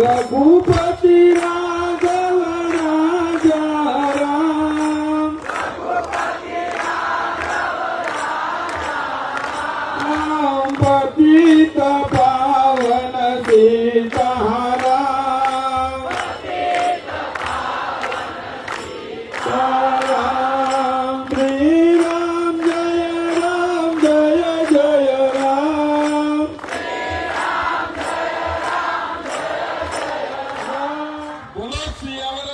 रघुपति राघव राजा राम राम पतित पावन सीताराम राम श्री राम जय जय राम बोलो सियावर